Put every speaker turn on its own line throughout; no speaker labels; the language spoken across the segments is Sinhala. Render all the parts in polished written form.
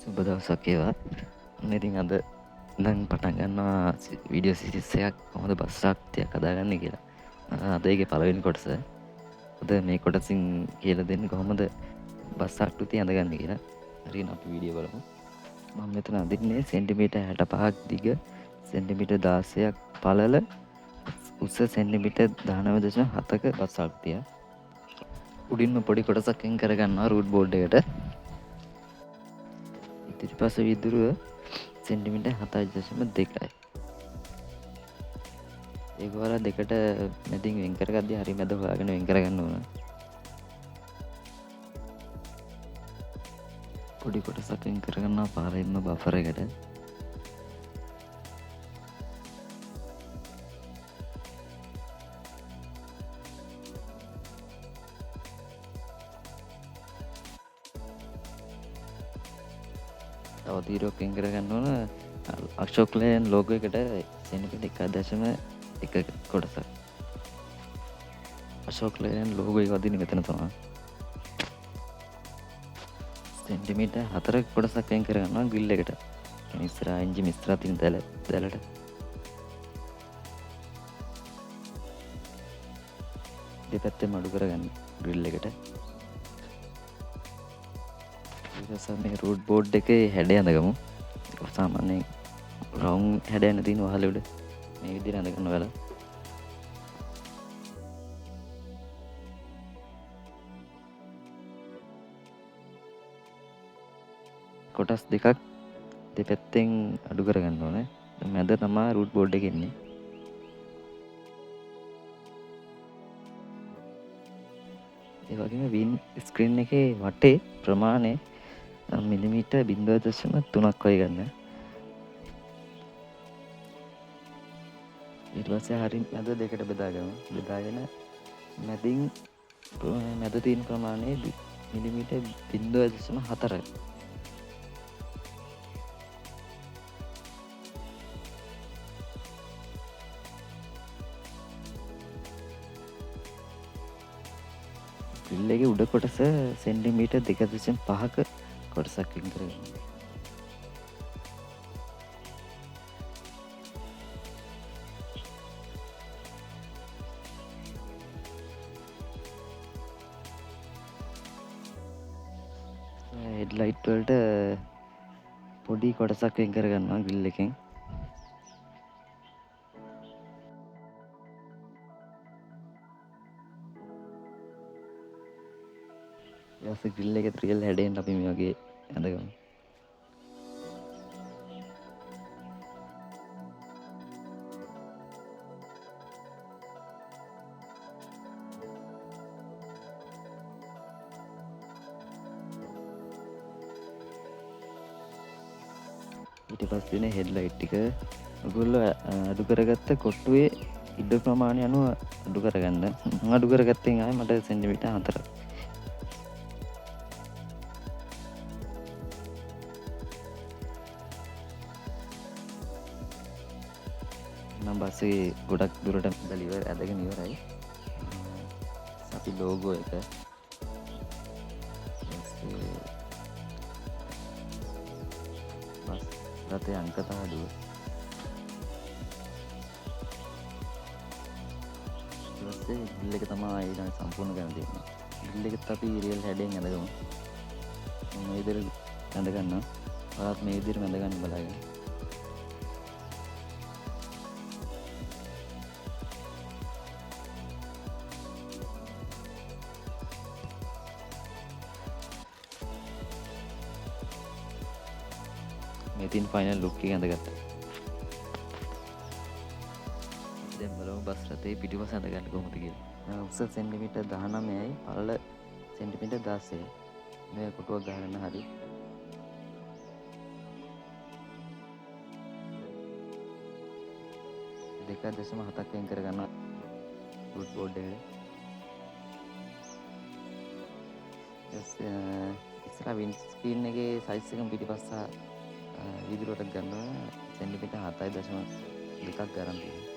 සුබ දවසක් ඒවා. ඉතින් අද දැන් පටන් ගන්නවා වීඩියෝ සිරිස් එකක් කොහොමද බස් ආකෘතියක් හදාගන්නේ කියලා. අද ඒකේ පළවෙනි කොටස. අද මේ කොටසින් කියලා දෙන්නේ කොහොමද බස් ආකෘතිය හදාගන්නේ කියලා. හරියට අපි වීඩියෝ බලමු. මම මෙතන අදින්නේ සෙන්ටිමීටර් 65ක් දිග, සෙන්ටිමීටර් 16ක් පළල, උස සෙන්ටිමීටර් 19.7ක බස් ආකෘතිය. උඩින්ම පොඩි කොටසක් එන් කරගන්නවා රූට් බෝඩ් එකට. ඉතිරිපස විදුරුව සෙන්ටිමීටර් 7.2යි. ඒක වල දෙකට මැදින් වෙන් කරගද්දී හරි මැද හොයාගෙන වෙන් කරගන්න ඕන. පොඩි කොටසක් වෙන් කරගන්නවා පාරෙන්ම බෆර් එකට. තව තීරුවක් වෙන් කරගන්න ඕන අශෝක් ලේන් ලෝගෝ එකට සෙන්ටිමීටර් 1.1 කොටසක්. අශෝක් ලේන් ලෝගෝ එක වදින්නේ මෙතන තමයි. සෙන්ටිමීටර් 4ක කොටසක් වෙන් කරගන්නවා ග්‍රිල් එකට. ඉස්සරහා එන්ජින් ඉස්සරහා තියෙන දැලට. දෙපැත්තෙම අඩු කරගන්න ග්‍රිල් එකට. ඊට පස්සේ මේ රූට් බෝඩ් එකේ හැඩය අඳගමු. සාමාන්‍යයෙන් රවුන්ඩ් හැඩයන තියෙන වහල උඩ මේ විදිහට අඳගන්න ඔයාලා. කොටස් දෙකක් දෙපැත්තෙන් අඩු කරගන්න ඕනේ. මැද තමයි රූට් බෝඩ් එකේ ඉන්නේ. ඒ වගේම වින් ස්ක්‍රීන් එකේ වටේ ප්‍රමාණය මිලිමීටර් 0.3ක් වගේ ගන්න. ඊට පස්සේ හරිය මැද දෙකට බෙදාගමු. බෙදාගෙන මැදින් මැද තියෙන ප්‍රමාණය මිලිමීටර් 0.4යි. ග්‍රිල් එකේ උඩ කොටස සෙන්ටිමීටර් 2.5ක කොටසක් වෙන් කරගන්න. හෙඩ්ලයිට් වලට පොඩි කොටසක් වෙන් කරගන්නවා ග්‍රිල් එකෙන්. ඊට පස්සේ ග්‍රිල් එකේ රියල් හැඩයෙන් අපි මේ වගේ ඇඳගමු. ඊට පස්සේ හෙඩ්ලයිට් ටික ඔයගොල්ලෝ අඩු කරගත්ත කොට්ටුවේ ඉඩ ප්‍රමාණය අනුව අඩු කරගන්න. මම අඩු කරගත්තෙන් ආයේ මට සෙන්ටිමීටර් 4ක්. නම් බස්සේ ගොඩක් දුරට බැලිවර ඇදගෙන ඉවරයි. අපි ලෝගෝ එක බස් රථයේ අංක තහඩුව ඊපස්සේ ග්‍රිල් එක තමයි ඊළඟ සම්පූර්ණ කරන්න තියෙන්නේ. ග්‍රිල් එකත් අපි රියල් හැඩයෙන් ඇඳගමු. මම මේ විදිහට ඇඳ ගන්නවා. ඔයාත් මේ විදිහට ඇඳ ගන්න බලාගෙන. මේ තියෙන ෆයිනල් ලුක් එක ඇඳගත්තා. දැන් බලමු බස් රථේ පිටිපස්ස ඇඳගන්න කොහොමද කියලා. උස සෙන්ටිමීටර් 19යි, පළල සෙන්ටිමීටර් 16යි. මේ කොටුවක් ගහන්න හරි. දෙක දශම 7ක් වෙන් කරගන්න රූට් බෝඩ් එකට. ඉස්සරහ වින්ඩ් ස්ක්‍රීන් එකේ සයිස් එකම පිටිපස්ස විදුරුවට ගන්නවා සෙන්ටිමීටර් 7.2ක් ගන්න තියෙනවා.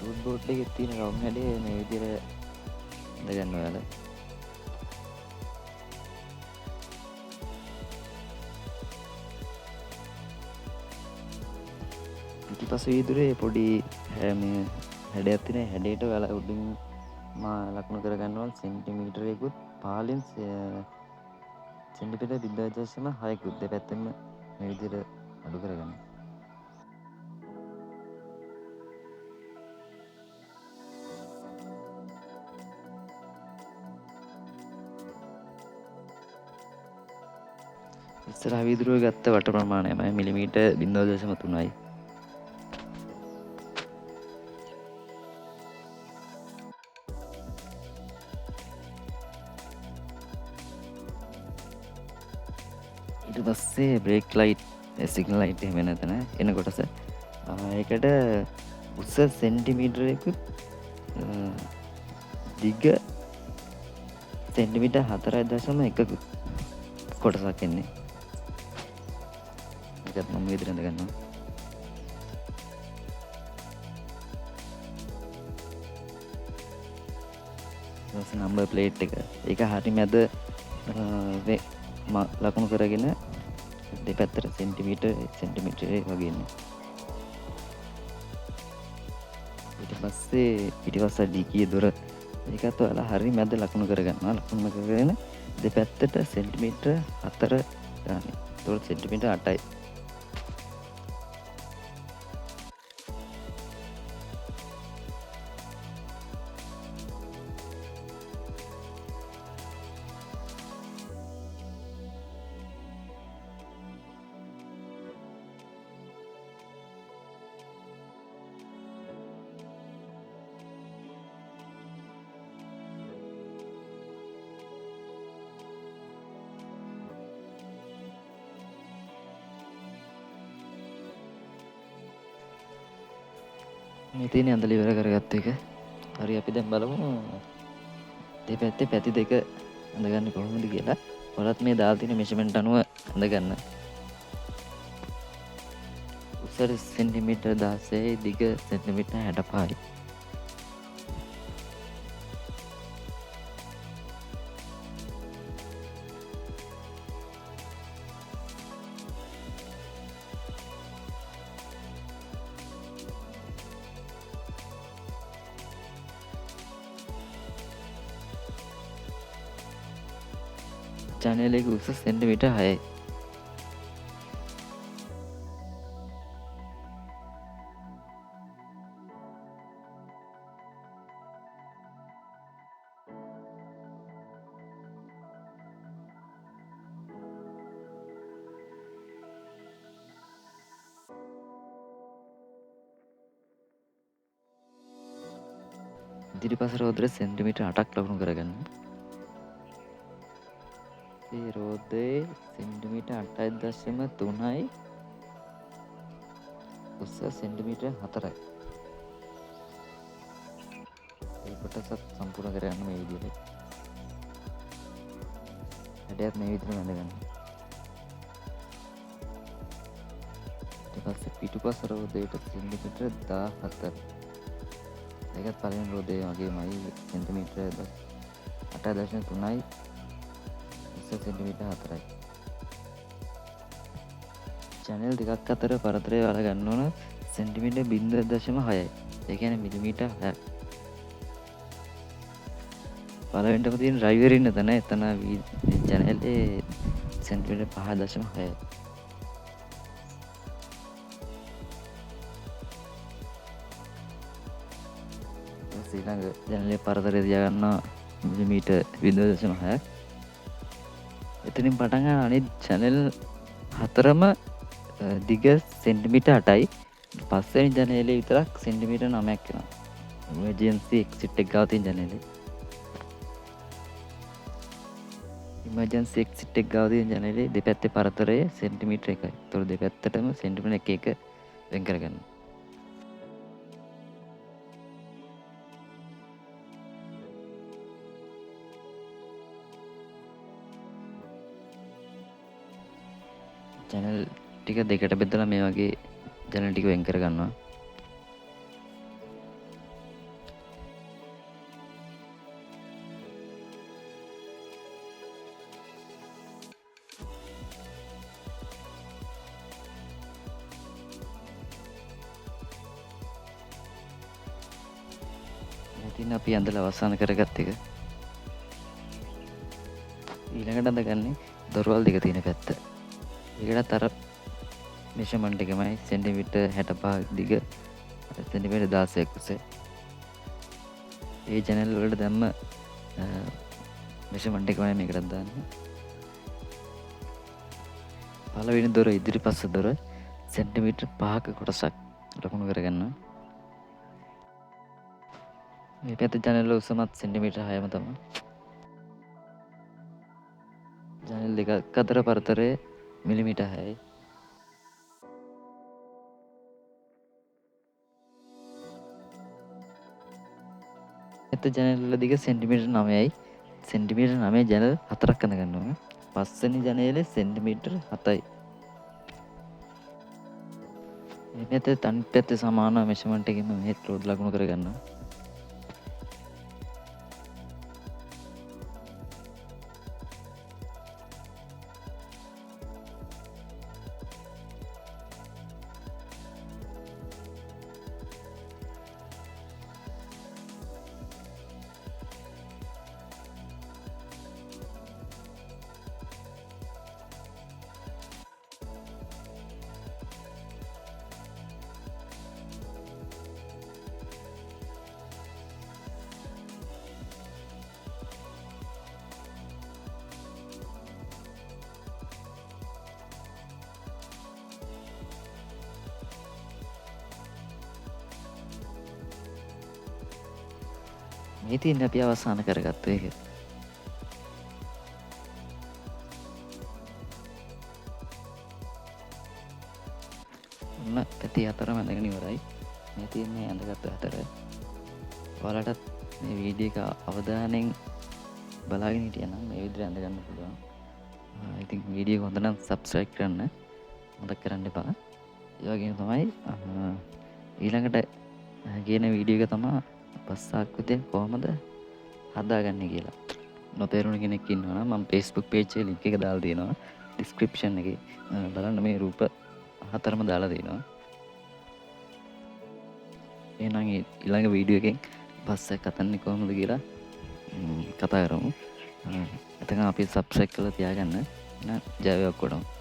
රූට් බෝඩ් එකේ තියෙන රවුම් හැඩය මේ විදිහට අඳගන්න ඔයාලා. පිටිපස වීදුරේ පොඩි මේ හැඩයක් තියෙන හැඩයට ඔයාලා උඩින් ලකුණු කරගන්නවා සෙන්ටිමීටරයකුත් 15න් සෙන්ටිමීටර 0.6කුත් දෙපැත්තෙන්ම මේ විදිහට අඩු කරගන්න. ඉස්සරහ වීදුරුවේ ගත්ත වට ප්‍රමාණයමයි මිලිමීටර් 0.3යි. ඊට පස්සේ බ්‍රේක් ලයිට් සිග්නල් ලයිට් එහෙම නැතන එන කොටස ඒකට උස සෙන්ටිමීටරයකුත් දිග සෙන්ටිමීටර් 4.1කුත් කොටසක් එන්නේ. ඒකත් මම විදිහට අඳගන්නවා. ඊට නම්බර් ප්ලේට් එක ඒක හරි මැද ලකුණු කරගෙන දෙපැත්තට සෙන්ටිමීටර් වගේ ඉන්නේ. ඊට පස්සේ පිටිපස්ස ඩිකිය දොර ඒකත් ඔයාලා හරි මැද ලකුණු කරගන්නවා. ලකුණු කරගෙන දෙපැත්තට සෙන්ටිමීටර් 4 ගන්න. ඒතකොට සෙන්ටිමීටර් 8යි. මේ තියෙන ඇඳලා ඉවර කරගත්ත එක. හරි අපි දැන් බලමු දෙපැත්තේ පැති දෙක අඳගන්නේ කොහොමද කියලා. ඔයාලත් මේ දාලා තියෙන මෙෂර්මන්ට් අනුව අඳගන්න. උස සෙන්ටිමීටර් 16යි දිග සෙන්ටිමීටර් 65යි. channel එක උස සෙන්ටිමීටර් 6යි. ඉදිරිපස රෝදරේ සෙන්ටිමීටර් 8ක් ලකුණු කරගන්න. ඒ රෝදේ සෙන්ටිමීටර් 8.3යි උස සෙන්ටිමීටර් 4යි. ඒ කොටසත් සම්පූර්ණ කරගන්න මේ විදිහට. හැඩයත් මේ විදිහට වැඳගන්න. ඊට පස්සේ පිටුපස රෝදයට සෙන්ටිමීටර් 17යි. ඒකත් පළවෙනි රෝදේ වගේමයි සෙන්ටිමීටර් 8.3යි උස සෙන්ටිමීටර් 4යි. channel දෙකක් අතර පරතරය වල ගන්න ඕන සෙන්ටිමීටර් 0.6යි. ඒ කියන්නේ මිලිමීටර් 6ක්. පළවෙනිටම තියෙන ඩ්‍රයිවර් ඉන්න තැන එතන channel එකේ සෙන්ටිමීටර් 5.6යි. ඊළඟ channel එකේ පරතරය තියාගන්නවා මිලිමීටර් 0.6ක්. එතනින් පටන් ගන්න අනිත් channel හතරම දිග සෙන්ටිමීටර් 8යි. පස්වෙනි channel එකේ විතරක් සෙන්ටිමීටර් 9ක් වෙනවා. emergency exit එක ගාව තියෙන channel එක. emergency exit එක ගාව තියෙන channel එකේ දෙපැත්තේ පරතරය සෙන්ටිමීටර් 1යි. ඒතකොට දෙපැත්තටම සෙන්ටිමීටර් 1 1 වෙන් කරගන්න. channel ටික දෙකට බෙදලා මේ වගේ channel ටික වෙන් කර ගන්නවා. ඉතින් අපි ඇඳලා අවසන් කරගත්ත එක. ඊළඟට අඳගන්නේ දොරවල් දෙක තියෙන පැත්ත. ඒකටත් අර මෙෂර්මන්ට් එකමයි සෙන්ටිමීටර් 65 දිග සෙන්ටිමීටර් 16ක් උස. ඒ ජනල් වලට දැම්ම මෙෂර්මන්ට් එකමයි මේකටත් දාන්නේ. පළවෙනි දොර ඉදිරිපස්ස දොර සෙන්ටිමීටර් 5ක කොටසක් ලකුණු කරගන්නවා. මේ පැත්ත ජනල උසමත් සෙන්ටිමීටර් 6ම තමයි. ජනල් දෙකක් අතර පරතරය මිලිමීටර් 6යි. එත ජනල දිග සෙන්ටිමීටර් 9යි. සෙන්ටිමීටර් 9 ජනල් 4ක් අඳ ගන්නවා. පස්වෙනි ජනේලේ සෙන්ටිමීටර් 7යි. මේ පැත්තේ අනිත් පැත්තේ සමාන මෙෂර්මන්ට් එකකින් මේ රෝඩ් ලකුණු කරගන්නවා. මේ තියෙන අපි අවසන් කරගත්ත එක. ඔන්න පැති හතරම ඇඳගෙන ඉවරයි. මේ තියෙන්නේ ඇඳගත්ත හතර. ඔයාලටත් මේ වීඩියෝ එක අවධානයෙන් බලාගෙන හිටියනම් මේ විදිහට ඇඳ ගන්න පුළුවන්. ඉතින් වීඩියෝ එක හොඳ නම් subscribe කරන්න මතක කරන්න එපා. ඒ වගේම තමයි ඊළඟට කියන වීඩියෝ එක තමයි බස් ආකෘතිය කොහමද හදාගන්නේ කියලා. නොතේරුණ කෙනෙක් ඉන්නවා නම් මම Facebook page එකේ link එක දාලා තියෙනවා. description එකේ බලන්න මේ රූප හතරම දාලා තියෙනවා. එහෙනම් ඊළඟ වීඩියෝ එකෙන් බස් එක හදන්නේ කොහොමද කියලා කතා කරමු. එතකන් අපි subscribe කරලා තියාගන්න. ජය වේවා ඔක්කොටම.